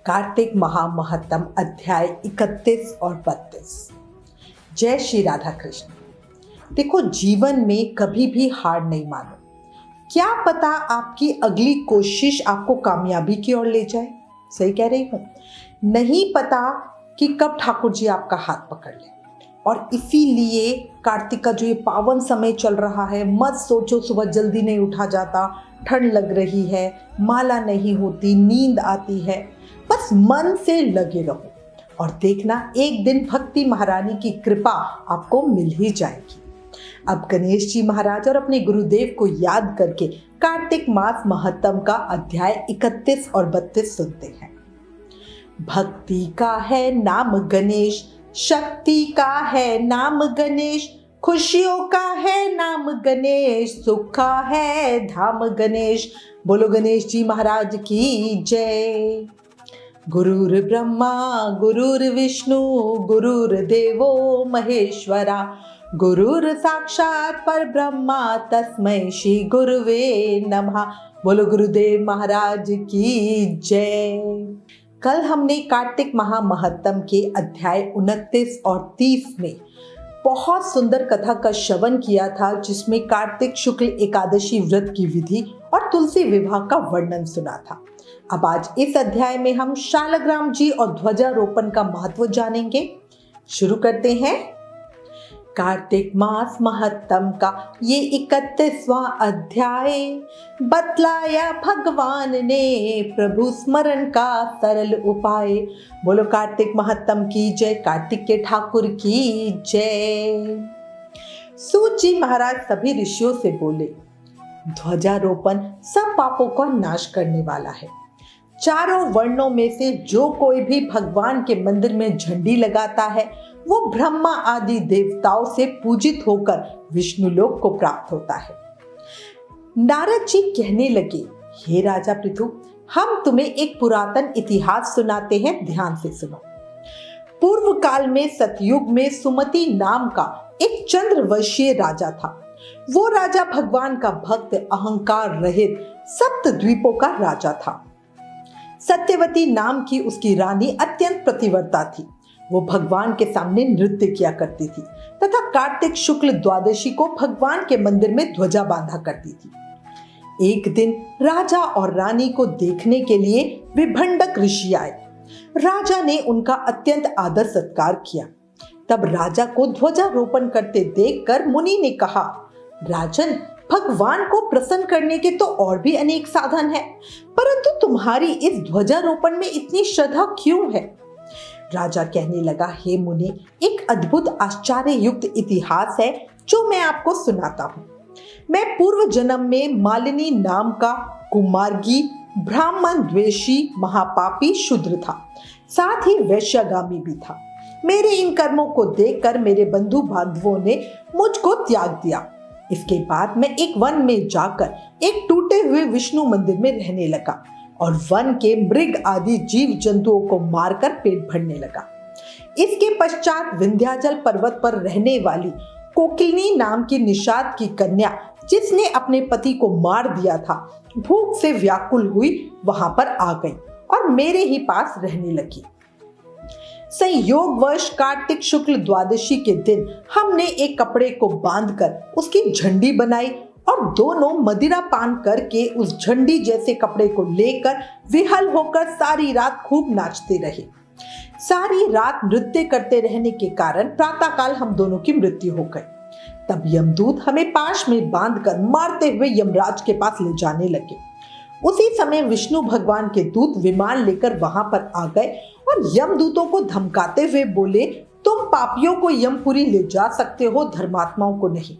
कार्तिक महामहत्तम अध्याय 31 और 32। जय श्री राधा कृष्ण। देखो, जीवन में कभी भी हार नहीं मानो। क्या पता आपकी अगली कोशिश आपको कामयाबी की ओर ले जाए। सही कह रही हूँ। नहीं पता कि कब ठाकुर जी आपका हाथ पकड़ ले। और इसीलिए कार्तिक का जो ये पावन समय चल रहा है, मत सोचो सुबह जल्दी नहीं उठा जाता, ठंड लग रही है, माला नहीं होती, नींद आती है। बस मन से लगे रहो और देखना एक दिन भक्ति महारानी की कृपा आपको मिल ही जाएगी। अब गणेश जी महाराज और अपने गुरुदेव को याद करके कार्तिक मास महत्तम का अध्याय 31 और 32 सुनते हैं। भक्ति का है नाम गणेश, शक्ति का है नाम गणेश, खुशियों का है नाम गणेश, सुख का है धाम गणेश। बोलो गणेश जी महाराज की जय। गुरुर ब्रह्मा गुरुर्विष्णु गुरुर्देवो महेश्वरा, गुरुर साक्षात पर ब्रह्मा तस्मै श्री गुरुवे नमः। बोलो गुरुदेव महाराज की जय। कल हमने कार्तिक महामहत्तम के अध्याय 29 और 30 में बहुत सुंदर कथा का श्रवण किया था, जिसमें कार्तिक शुक्ल एकादशी व्रत की विधि और तुलसी विवाह का वर्णन सुना था। अब आज इस अध्याय में हम शालग्राम जी और ध्वजारोपण का महत्व जानेंगे। शुरू करते हैं। कार्तिक मास महत्तम का ये 31वां अध्याय बतलाया भगवान ने प्रभु स्मरण का सरल उपाय। बोलो कार्तिक महत्तम की जय, कार्तिक के ठाकुर की जय। सूत जी महाराज सभी ऋषियों से बोले, ध्वजारोपण सब पापों का नाश करने वाला है। चारों वर्णों में से जो कोई भी भगवान के मंदिर में झंडी लगाता है, वो ब्रह्मा आदि देवताओं से पूजित होकर विष्णु लोक को प्राप्त होता है। नारद जी कहने लगे, हे राजा पृथु, हम तुम्हें एक पुरातन इतिहास सुनाते हैं, ध्यान से सुनो। पूर्व काल में सतयुग में सुमति नाम का एक चंद्रवंशीय राजा था। वो राजा भगवान का भक्त, अहंकार रहित सप्त द्वीपों का राजा था। सत्यवती नाम की उसकी रानी अत्यंत प्रतिव्रता थी। वो भगवान के सामने नृत्य किया करती थी तथा कार्तिक शुक्ल द्वादशी को भगवान के मंदिर में ध्वजा बांधा करती थी। एक दिन राजा और रानी को देखने के लिए विभंडक ऋषि आए। राजा ने उनका अत्यंत आदर सत्कार किया। तब राजा को ध्वजारोपण करते देखकर मुनि ने कहा, राजन, भगवान को प्रसन्न करने के तो और भी अनेक साधन हैं, परंतु तुम्हारी इस ध्वजारोपण में इतनी श्रद्धा क्यों है? राजा कहने लगा, हे मुनि, एक अद्भुत आश्चर्य युक्त इतिहास है जो मैं आपको सुनाता हूँ। मैं पूर्व जन्म में मालिनी नाम का कुमार्गी, ब्राह्मण द्वेषी, महापापी शूद्र था, साथ ही वैश्यगामी भी था। मेरे इन कर्मों को देखकर मेरे बंधु बांधवों ने मुझको त्याग दिया। इसके बाद मैं एक वन में जाकर एक टूटे हुए विष्णु मंदिर में रहने लगा और वन के मृग आदि जीव जंतुओं को मारकर पेट भरने लगा। इसके पश्चात विंध्याचल पर्वत पर रहने वाली कोकिलनी नाम की निषाद की कन्या, जिसने अपने पति को मार दिया था, भूख से व्याकुल हुई वहां पर आ गई और मेरे ही पास रहने लगी। संयोगवश कार्तिक शुक्ल द्वादशी के दिन हमने एक कपड़े को बांधकर उसकी झंडी बनाई और दोनों मदिरा पान करके उस झंडी जैसे कपड़े को लेकर विहल होकर सारी रात खूब नाचते रहे। सारी रात नृत्य करते रहने के कारण प्रातःकाल हम दोनों की मृत्यु हो गई। तब यमदूत हमें पाश में बांधकर मारते हुए यमराज के पास ले जाने लगे। उसी समय विष्णु भगवान के दूत विमान लेकर वहां पर आ गए और यमदूतों को धमकाते हुए बोले, तुम पापियों को यमपुरी ले जा सकते हो, धर्मात्माओं को नहीं।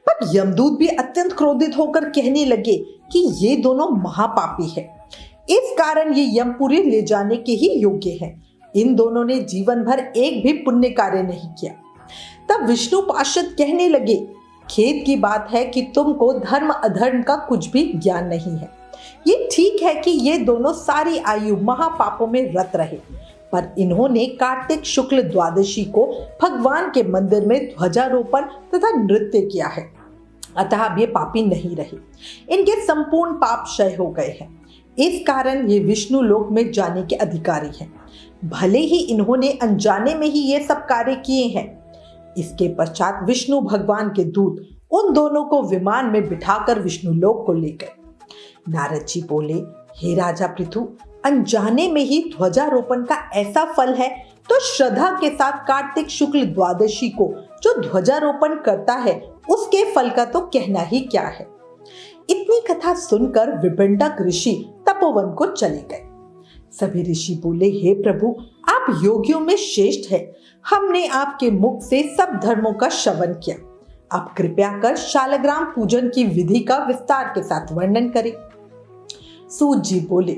पर यमदूत भी अत्यंत क्रोधित होकर कहने लगे कि ये दोनों महापापी हैं, इस कारण ये यमपुरी ले जाने के ही योग्य हैं। इन दोनों ने जीवन भर एक भी पुण्य कार्य नहीं किया। तब विष्णु पार्षद कहने लगे, खेद की बात है कि तुमको धर्म अधर्म का कुछ भी ज्ञान नहीं है। ये ठीक है कि ये दोनों सारी आयु महापापों में रत रहे, पर इन्होंने कार्तिक शुक्ल द्वादशी को भगवान के मंदिर में ध्वजारोपण तथा नृत्य किया है, अतः अब ये पापी नहीं रहे। इनके संपूर्ण पाप क्षय हो गए हैं। इस कारण ये विष्णु लोक में जाने के अधिकारी हैं। भले ही इन्होंने अनजाने में ही ये सब कार्य किए हैं। इसके पश्चात विष्णु भगवान के दूत उन दोनों को विमान में बिठाकर विष्णु लोक को ले गए। नारद जी बोले, हे राजा पृथु, अनजाने में ही ध्वजारोपण का ऐसा फल है, तो श्रद्धा के साथ कार्तिक शुक्ल द्वादशी को जो ध्वजारोपण करता है उसके फल का तो कहना ही क्या है। इतनी कथा सुनकर विभंडक ऋषि तपोवन को चले गए। सभी ऋषि बोले, हे प्रभु, आप योगियों में श्रेष्ठ हैं। हमने आपके मुख से सब धर्मों का श्रवण किया। आप कृपया कर शालग्राम पूजन की विधि का विस्तार के साथ वर्णन करें। सूत जी बोले,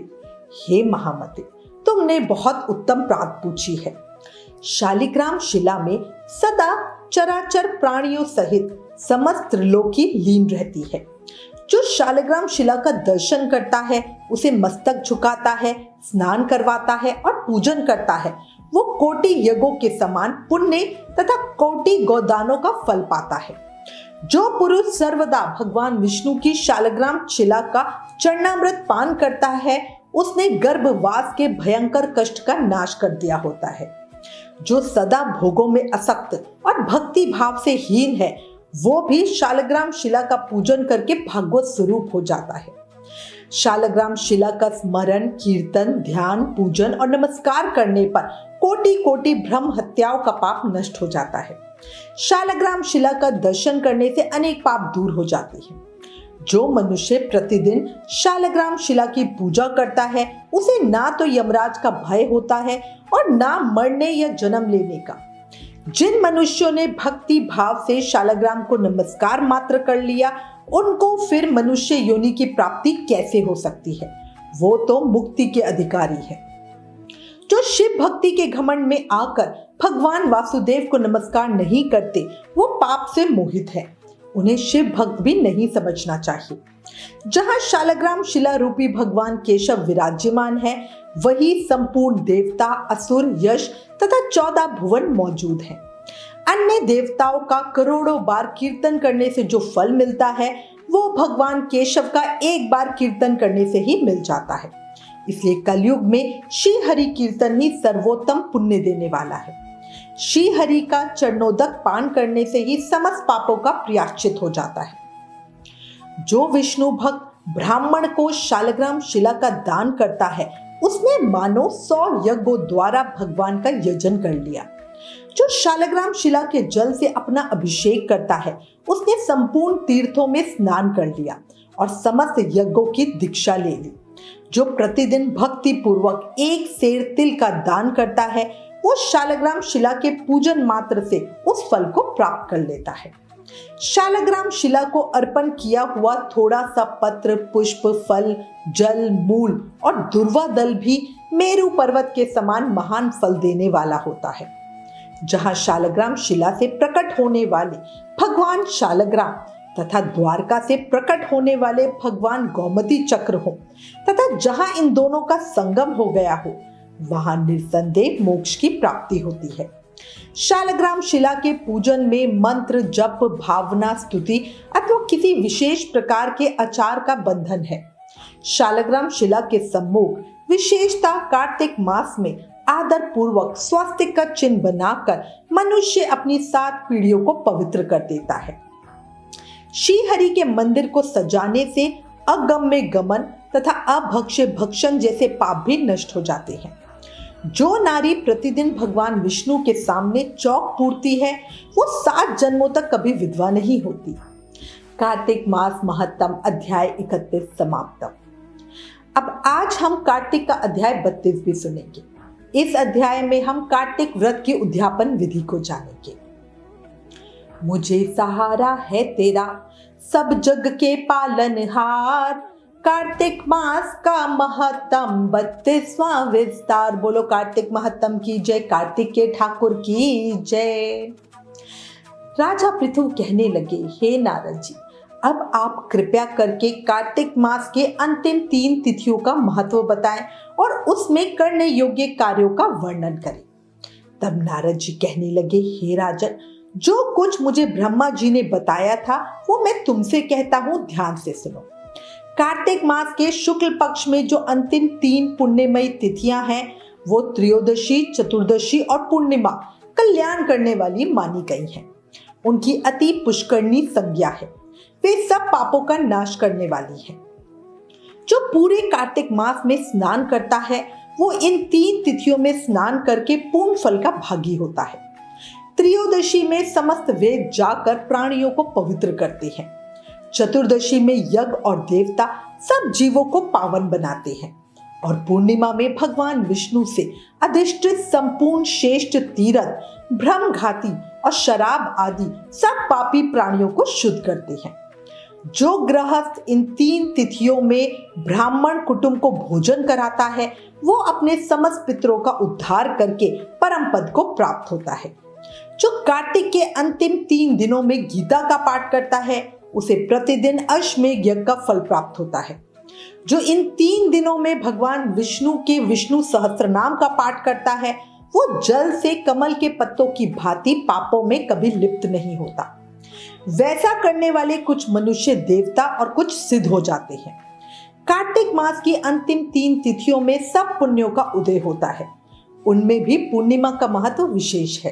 हे महामते, तुमने बहुत उत्तम बात पूछी है। शालिग्राम शिला में सदा चराचर प्राणियों सहित समस्त त्रिलोकी लीन रहती है। जो शालिग्राम शिला का दर्शन करता है, उसे मस्तक झुकाता है, स्नान करवाता है और पूजन करता है, वो कोटि यज्ञों के समान पुण्य तथा कोटि गोदानों का फल पाता है। जो पुरुष सर्वदा भगवान विष्णु की शालिग्राम शिला का चरणामृत पान करता है, उसने गर्भवास के भयंकर कष्ट का नाश कर दिया होता है। जो सदा भोगों में आसक्त और भक्ति भाव से हीन है, वो भी शालिग्राम शिला का पूजन करके भागवत स्वरूप हो जाता है। शालिग्राम शिला का स्मरण, कीर्तन, ध्यान, पूजन और नमस्कार करने पर कोटि कोटि भ्रम हत्याओं का पाप नष्ट हो जाता है। शालिग्राम शिला का दर्शन करने से अनेक पाप दूर हो जाते हैं। जो मनुष्य प्रतिदिन शालिग्राम शिला की पूजा करता है, उसे ना तो यमराज का भय होता है और ना मरने या जन्म लेने का। जिन मनुष्यों ने भक्ति भाव से शालिग्राम को नमस्कार मात्र कर लिया, उनको फिर मनुष्य योनि की प्राप्ति कैसे हो सकती है? वो तो मुक्ति के अधिकारी है। जो शिव भक्ति के घमंड में आकर भगवान वासुदेव को नमस्कार नहीं करते, वो पाप से मोहित है। उन्हें शिव भक्त भी नहीं समझना चाहिए। जहां शालिग्राम शिला रूपी भगवान केशव विराज्यमान है, वही संपूर्ण देवता, असुर, यश तथा 14 भुवन मौजूद हैं। अन्य देवताओं का करोड़ों बार कीर्तन करने से जो फल मिलता है, वो भगवान केशव का एक बार कीर्तन करने से ही मिल जाता है। इसलिए कलयुग में श्री हरि कीर्तन ही सर्वोत्तम पुण्य देने वाला है। श्री हरि का चरणोदक पान करने से ही समस्त पापों का प्रायश्चित हो जाता है। जो विष्णु भक्त ब्राह्मण को शालिग्राम शिला का दान करता है, उसने मानो 100 यज्ञों द्वारा भगवान का यजन कर लिया। जो शालिग्राम शिला के जल से अपना अभिषेक करता है, उसने संपूर्ण तीर्थों में स्नान कर लिया और समस्त यज्ञों की दीक्षा ले ली। जो प्रतिदिन भक्ति पूर्वक 1 सेर तिल का दान करता है, वो शालिग्राम शिला के पूजन मात्र से उस फल को प्राप्त कर लेता है। शालिग्राम शिला को अर्पण किया हुआ थोड़ा सा पत्र, पुष्प, फल, जल, मूल और दुर्वा दल भी मेरु पर्वत के समान महान फल देने वाला होता है। जहां शालिग्राम शिला से प्रकट होने वाले भगवान शालिग्राम तथा द्वारका से प्रकट होने वाले भगवान गोमती चक्र हो तथा जहां इन दोनों का संगम हो गया हो, वहां निसंदेह मोक्ष की प्राप्ति होती है। शालिग्राम शिला के पूजन में मंत्र, जप, भावना, स्तुति अथवा किसी विशेष प्रकार के आचार का बंधन है। शालिग्राम शिला के सम्मुख विशेषता कार्तिक मास में आदर पूर्वक स्वास्तिक का चिन्ह बनाकर मनुष्य अपनी 7 पीढ़ियों को पवित्र कर देता है। श्री हरि के मंदिर को सजाने से अगम्य गमन तथा अभक्ष्य भक्षण जैसे पाप भी नष्ट हो जाते हैं। जो नारी प्रतिदिन भगवान विष्णु के सामने चौक पूरती है, वो 7 जन्मों तक कभी विधवा नहीं होती। कार्तिक मास महत्तम अध्याय 31 समाप्तम। अब आज हम कार्तिक का अध्याय 32 भी सुनेंगे। इस अध्याय में हम कार्तिक व्रत की उद्यापन विधि को जानेंगे। मुझे सहारा है तेरा, सब जग के पालनहार, कार्तिक मास का महत्तम 32वां विस्तार। बोलो कार्तिक महत्तम की जय, कार्तिक के ठाकुर की जय। राजा पृथु कहने लगे, हे नारद जी, अब आप कृपया करके कार्तिक मास के अंतिम 3 तिथियों का महत्व बताएं और उसमें करने योग्य कार्यों का वर्णन करें। तब नारद जी कहने लगे, हे राजन, जो कुछ मुझे ब्रह्मा जी ने बताया था वो मैं तुमसे कहता हूँ, ध्यान से सुनो। कार्तिक मास के शुक्ल पक्ष में जो अंतिम 3 पुण्यमयी तिथियां हैं वो त्रयोदशी, चतुर्दशी और पूर्णिमा कल्याण करने वाली मानी गई हैं। उनकी अति पुष्करणी संज्ञा है, वे सब पापों का नाश करने वाली है। जो पूरे कार्तिक मास में स्नान करता है वो इन 3 तिथियों में स्नान करके पूर्ण फल का भागी होता है। त्रयोदशी में समस्त वेद जाकर प्राणियों को पवित्र करते हैं। चतुर्दशी में यज्ञ और देवता सब जीवों को पावन बनाते हैं और पूर्णिमा में भगवान विष्णु से अधिष्ठित संपूर्ण श्रेष्ठ तीर्थ, भ्रमघाती और शराब आदि सब पापी प्राणियों को शुद्ध करते हैं। जो गृहस्थ इन 3 तिथियों में ब्राह्मण कुटुंब को भोजन कराता है वो अपने समस्त पितरों का उद्धार करके परम पद को प्राप्त होता है। जो कार्तिक के अंतिम 3 दिनों में गीता का पाठ करता है उसे प्रतिदिन अश्वमेध यज्ञ का फल प्राप्त होता है। जो इन 3 दिनों में भगवान विष्णु के विष्णु सहस्त्रनाम का पाठ करता है वो जल से कमल के पत्तों की भांति पापों में कभी लिप्त नहीं होता। वैसा करने वाले कुछ मनुष्य देवता और कुछ सिद्ध हो जाते हैं। कार्तिक मास की अंतिम 3 तिथियों में सब पुण्यों का उदय होता है, उनमें भी पूर्णिमा का महत्व विशेष है।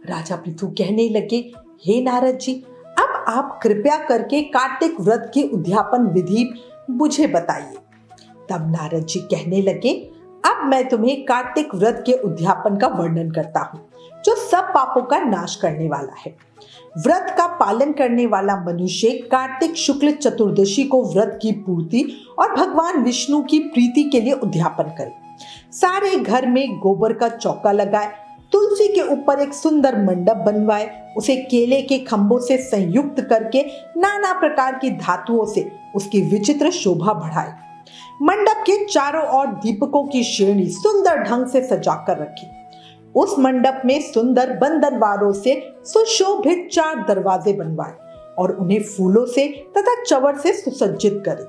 राजा पृथु कहने लगे, हे नारद जी, अब आप कृपया करके कार्तिक व्रत की उद्यापन विधि मुझे बताइए। तब नारद जी कहने लगे, अब मैं तुम्हें कार्तिक व्रत के उद्यापन का वर्णन करता हूँ जो सब पापों का नाश करने वाला है। व्रत का पालन करने वाला मनुष्य कार्तिक शुक्ल चतुर्दशी को व्रत की पूर्ति और भगवान विष्णु की प्रीति के लिए उद्यापन करे। सारे घर में गोबर का चौका लगाए, तुलसी के ऊपर एक सुंदर मंडप बनवाए, उसे केले के खंभों से संयुक्त करके नाना प्रकार की धातुओं से उसकी विचित्र शोभा बढ़ाए। मंडप के चारों ओर दीपकों की श्रेणी सुंदर ढंग से सजाकर रखे। उस मंडप में सुंदर बंधनवारों से सुशोभित 4 दरवाजे बनवाए और उन्हें फूलों से तथा चवर से सुसज्जित करे।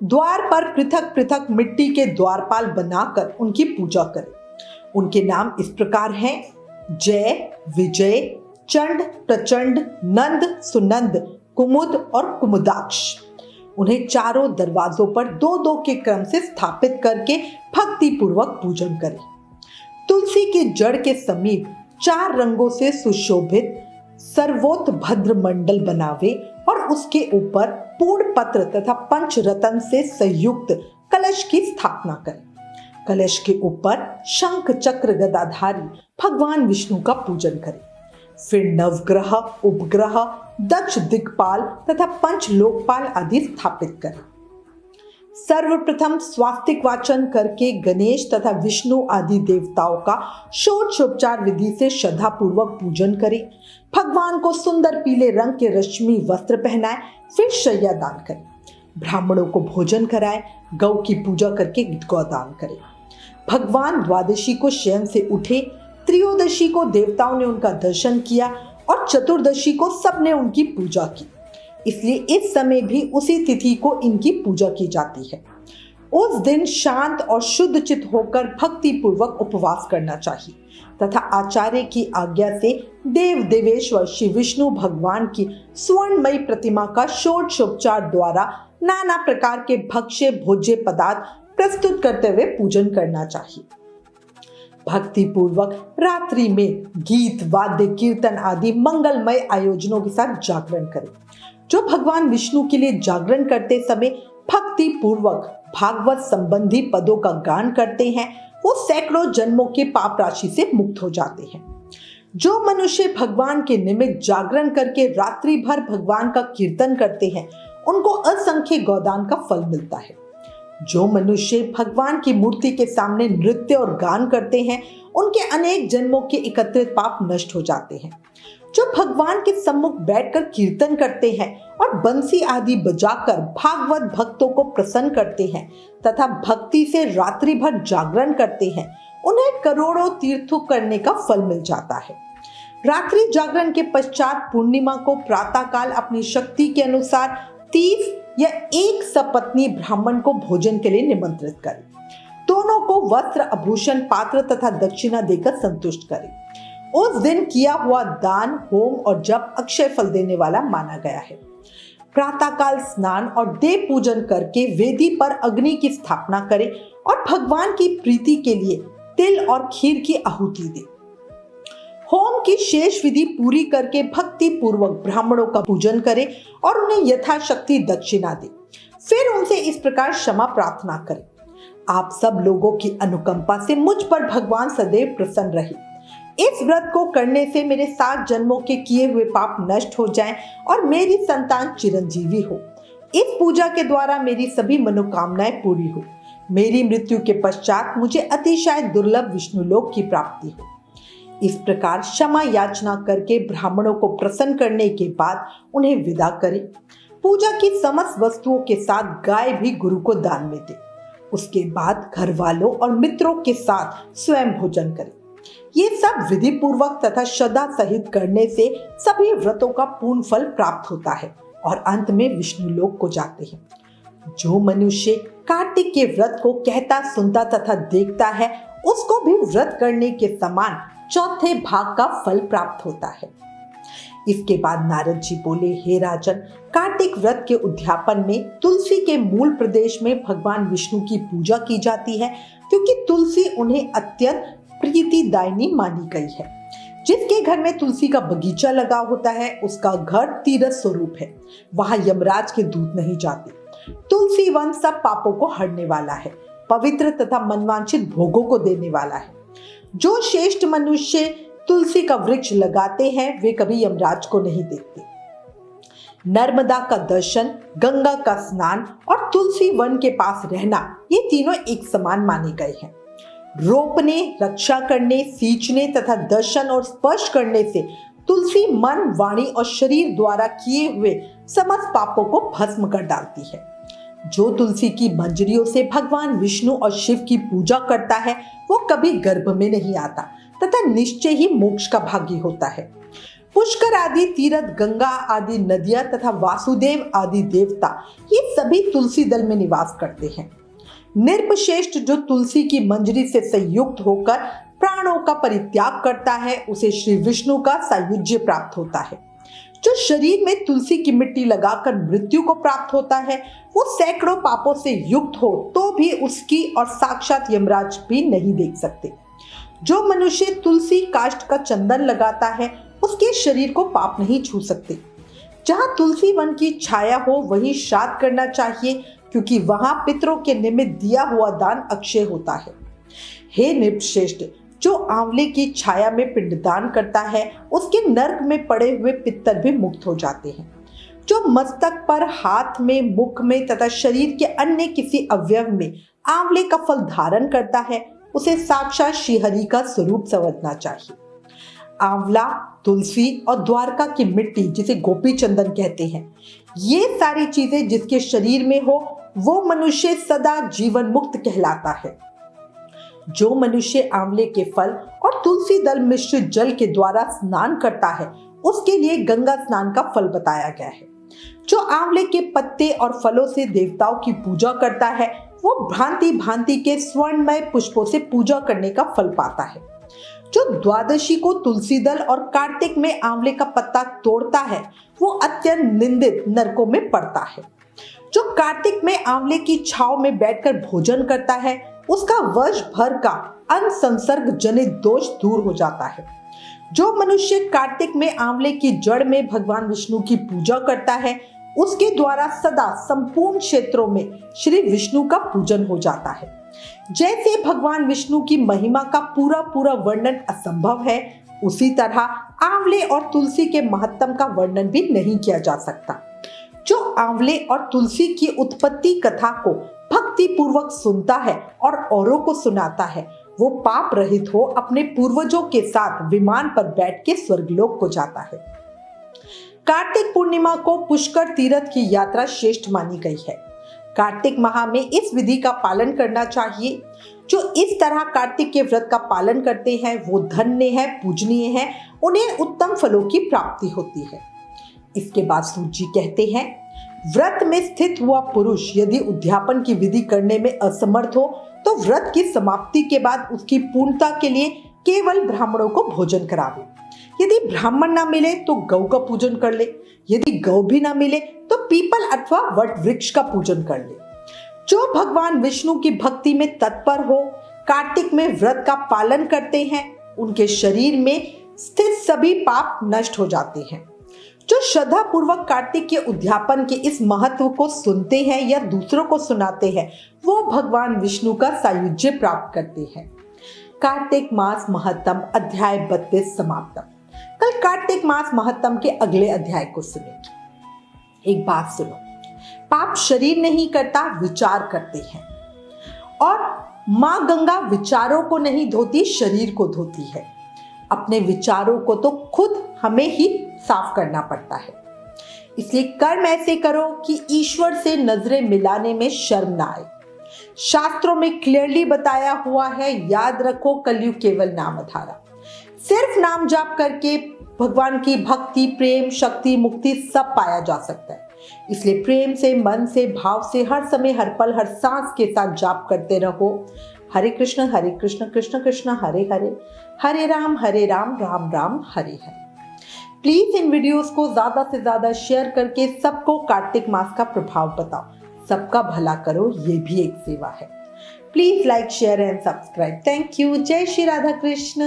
द्वार पर पृथक पृथक मिट्टी के द्वारपाल बनाकर उनकी पूजा करे। उनके नाम इस प्रकार हैं: जय, विजय, चंड, प्रचंड, नंद, सुनंद, कुमुद और कुमुदाक्ष। उन्हें चारों दरवाजों पर 2-2 के क्रम से स्थापित करके भक्ति पूर्वक पूजन करें। तुलसी की जड़ के समीप 4 रंगों से सुशोभित सर्वोत्भद्र मंडल बनावे और उसके ऊपर पूर्ण पत्र तथा पंचरत्न से संयुक्त कलश की स्थापना करें। कलश के ऊपर शंख चक्र गदाधारी भगवान विष्णु का पूजन करें। फिर नवग्रह, उपग्रह, दक्ष दिक्पाल तथा पंच लोकपाल आदि स्थापित करें। सर्वप्रथम स्वास्तिक वाचन करके गणेश तथा विष्णु आदि देवताओं का षोडशोपचार विधि से श्रद्धा पूर्वक पूजन करें। भगवान को सुंदर पीले रंग के रश्मि वस्त्र पहनाए, फिर शय्या दान करें। ब्राह्मणों को भोजन कराए, गौ की पूजा करके गौदान करें। भगवान द्वादशी को शयन से उठे, त्रयोदशी को देवताओं ने उनका दर्शन किया और चतुर्दशी को सबने उनकी पूजा की, इसलिए इस समय भी उसी तिथि को इनकी पूजा की जाती है। उस दिन शांत और शुद्ध चित्त होकर भक्ति पूर्वक उपवास करना चाहिए तथा आचार्य की आज्ञा से देव देवेश्वर श्री विष्णु भगवान की स्वर्णमयी प्रतिमा का षोडशोपचार द्वारा नाना प्रकार के भक्ष्य भोज्य पदार्थ प्रस्तुत करते हुए पूजन करना चाहिए। भक्ति पूर्वक रात्रि में गीत, वाद्य, कीर्तन आदि मंगलमय आयोजनों के साथ जागरण करें। जो भगवान विष्णु के लिए जागरण करते समय भक्ति पूर्वक भागवत संबंधी पदों का गान करते हैं वो सैकड़ों जन्मों के पाप राशि से मुक्त हो जाते हैं। जो मनुष्य भगवान के निमित्त जागरण करके रात्रि भर भगवान का कीर्तन करते हैं उनको असंख्य गोदान का फल मिलता है। जो मनुष्य भगवान की मूर्ति के सामने नृत्य और गान करते हैं उनके अनेक जन्मों के एकत्रित पाप नष्ट हो जाते हैं। जो भगवान के सम्मुख बैठकर कीर्तन करते हैं और बंसी आदि बजाकर भागवत भक्तों को प्रसन्न करते हैं तथा भक्ति से रात्रि भर जागरण करते हैं उन्हें करोड़ों तीर्थों करने का फल मिल जाता है। रात्रि जागरण के पश्चात पूर्णिमा को प्रातः काल अपनी शक्ति के अनुसार 30 या एक सपत्नी ब्राह्मण को भोजन के लिए निमंत्रित करें। दोनों को वस्त्र, आभूषण, पात्र तथा दक्षिणा देकर संतुष्ट करें। उस दिन किया हुआ दान, होम और जप अक्षय फल देने वाला माना गया है। प्रातःकाल स्नान और देव पूजन करके वेदी पर अग्नि की स्थापना करे और भगवान की प्रीति के लिए तिल और खीर की आहुति दे। होम की शेष विधि पूरी करके भक्ति पूर्वक ब्राह्मणों का पूजन करे और उन्हें यथाशक्ति दक्षिणा दे। फिर उनसे इस प्रकार क्षमा प्रार्थना करें, आप सब लोगों की अनुकंपा से मुझ पर भगवान सदैव प्रसन्न रहे। इस व्रत को करने से मेरे 7 जन्मों के किए हुए पाप नष्ट हो जाएं और मेरी संतान चिरंजीवी हो। इस पूजा के द्वारा मेरी सभी मनोकामनाएं पूरी हो। मेरी मृत्यु के पश्चात मुझे अतिशय दुर्लभ विष्णुलोक की प्राप्ति हो। इस प्रकार क्षमा याचना करके ब्राह्मणों को प्रसन्न करने के बाद उन्हें विदा करें। पूजा की समस्त वस्तुओं के साथ गाय भी गुरु को दान में दे। उसके बाद घर वालों और मित्रों के साथ स्वयं भोजन करें। ये सब विधि पूर्वक तथा श्रद्धा सहित करने से सभी व्रतों का पूर्ण फल प्राप्त होता है और अंत में विष्णु लोक को जाते हैं। जो मनुष्य कार्तिक के व्रत को कहता, सुनता तथा देखता है, उसको भी व्रत करने के समान चौथे भाग का फल प्राप्त होता है। इसके बाद नारद जी बोले, हे राजन, कार्तिक व्रत के उद्यापन में तुलसी के मूल प्रदेश में भगवान विष्णु की पूजा की जाती है, क्योंकि तुलसी उन्हें अत्यंत प्रीतिदायिनी मानी गई है। जिसके घर में तुलसी का बगीचा लगा होता है, उसका घर तीर्थ स्वरूप है। वहां यमराज के दूत नहीं जाते। तुलसी वन सब पापों को हरने वाला है, पवित्र तथा मनवांछित भोगों को देने वाला है। जो श्रेष्ठ मनुष्य तुलसी का वृक्ष लगाते हैं, वे कभी यमराज को नहीं देखते। नर्मदा का दर्शन, गंगा का स्नान और तुलसी वन के पास रहना, ये तीनों एक समान माने गए हैं। रोपने, रक्षा करने, सींचने तथा दर्शन और स्पर्श करने से तुलसी मन, वाणी और शरीर द्वारा किए हुए समस्त पापों को भस्म कर डालती है। जो तुलसी की मंजरियों से भगवान विष्णु और शिव की पूजा करता है, वो कभी गर्भ में नहीं आता तथा निश्चय ही मोक्ष का भागी होता है। पुष्कर आदि तीर्थ, गंगा आदि नदियां तथा वासुदेव आदि देवता, ये सभी तुलसी दल में निवास करते हैं। निर्पश्रेष्ठ जो तुलसी की मंजरी से संयुक्त होकर प्राणों का परित्याग करता है, उसे श्री विष्णु का सायुज्य प्राप्त होता है। जो शरीर में तुलसी की मिट्टी लगाकर मृत्यु को प्राप्त होता है, वो सैकड़ों पापों से युक्त हो तो भी उसकी और साक्षात यमराज भी नहीं देख सकते। जो मनुष्य तुलसी काष्ठ का चंदन लगाता है, उसके शरीर को पाप नहीं छू सकते। जहाँ तुलसी वन की छाया हो, वहीं श्राद्ध करना चाहिए, क्योंकि वहां पितरों के निमित्त दिया हुआ दान अक्षय होता है। हे नृपश्रेष्ठ, जो आंवले की छाया में पिंडदान करता है, उसके नर्क में पड़े हुए पितर भी मुक्त हो जाते हैं। जो मस्तक पर, हाथ में, मुख में तथा शरीर के अन्य किसी अवयव में आंवले का फल धारण करता है, उसे साक्षात श्रीहरि का स्वरूप समझना चाहिए। आंवला, तुलसी और द्वारका की मिट्टी, जिसे गोपी चंदन कहते हैं, ये सारी चीजें जिसके शरीर में हो, वो मनुष्य सदा जीवन मुक्त कहलाता है। जो मनुष्य आंवले के फल और तुलसी दल मिश्रित जल के द्वारा स्नान करता है, उसके लिए गंगा स्नान का फल बताया गया है। जो आंवले के पत्ते और फलों से देवताओं की पूजा करता है, वो भांति भांति के स्वर्णमय पुष्पों से पूजा करने का फल पाता है। जो द्वादशी को तुलसी दल और कार्तिक में आंवले का पत्ता तोड़ता है, वो अत्यंत निंदित नरकों में पड़ता है। जो कार्तिक में आंवले की छांव में बैठकर भोजन करता है, उसका वर्ष भर का अनसंसर्ग जनित दोष दूर हो जाता है। जो मनुष्य कार्तिक में आंवले की जड़ में भगवान विष्णु की पूजा करता है, उसके द्वारा सदा संपूर्ण क्षेत्रों में श्री विष्णु का पूजन हो जाता है। जैसे भगवान विष्णु की महिमा का पूरा पूरा वर्णन असंभव है, उसी तरह आंवले और तुलसी के महत्तम का वर्णन भी नहीं किया जा सकता। जो आंवले और तुलसी की उत्पत्ति कथा को भक्ति पूर्वक सुनता है और औरों को सुनाता है, वो पाप रहित हो अपने पूर्वजों के साथ विमान पर बैठ के स्वर्गलोक को जाता है। कार्तिक पूर्णिमा को पुष्कर तीर्थ की यात्रा श्रेष्ठ मानी गई है। कार्तिक माह में इस विधि का पालन करना चाहिए। जो इस तरह कार्तिक के व्रत का पालन करते हैं, वो धन्य है, पूजनीय है, उन्हें उत्तम फलों की प्राप्ति होती है। इसके बाद सूत जी कहते हैं, व्रत में स्थित हुआ पुरुष यदि उद्यापन की विधि करने में असमर्थ हो, तो व्रत की समाप्ति के बाद उसकी पूर्णता के लिए केवल ब्राह्मणों को भोजन करावे। यदि ब्राह्मण ना मिले तो गौ का पूजन कर ले, यदि गौ भी ना मिले तो पीपल अथवा वट वृक्ष का पूजन कर ले। जो भगवान विष्णु की भक्ति में तत्पर हो, कार्तिक में व्रत का पालन करते हैं, उनके शरीर में स्थित सभी पाप नष्ट हो जाते हैं। जो श्रद्धा पूर्वक कार्तिक के उद्यापन के इस महत्व को सुनते हैं या दूसरों को सुनाते हैं, वो भगवान विष्णु का सायुज्य प्राप्त करते हैं। कार्तिक मास महत्तम अध्याय 32 समाप्तम। कल कार्तिक मास महत्तम के अगले अध्याय को सुनेंगे। एक बात सुनो, पाप शरीर नहीं करता, विचार करते हैं, और माँ गंगा विचारों को नहीं धोती, शरीर को धोती है। अपने विचारों को तो खुद हमें ही साफ करना पड़ता है। इसलिए कर्म ऐसे करो कि ईश्वर से नजरें मिलाने में शर्म ना आए। शास्त्रों में क्लियरली बताया हुआ है, याद रखो, कलयुग केवल नाम आधारा। सिर्फ नाम जाप करके भगवान की भक्ति, प्रेम, शक्ति, मुक्ति सब पाया जा सकता है। इसलिए प्रेम से, मन से, भाव से हर समय, हर पल, हर सांस के साथ जाप करते रहो। हरे कृष्ण कृष्ण कृष्ण हरे हरे, हरे Ram Ram Ram Hare Hare. Please in videos को ज्यादा से ज्यादा शेयर करके सबको कार्तिक मास का प्रभाव बताओ। सबका भला करो, ये भी एक सेवा है। Please like, share and subscribe. Thank you. जय श्री राधा कृष्ण।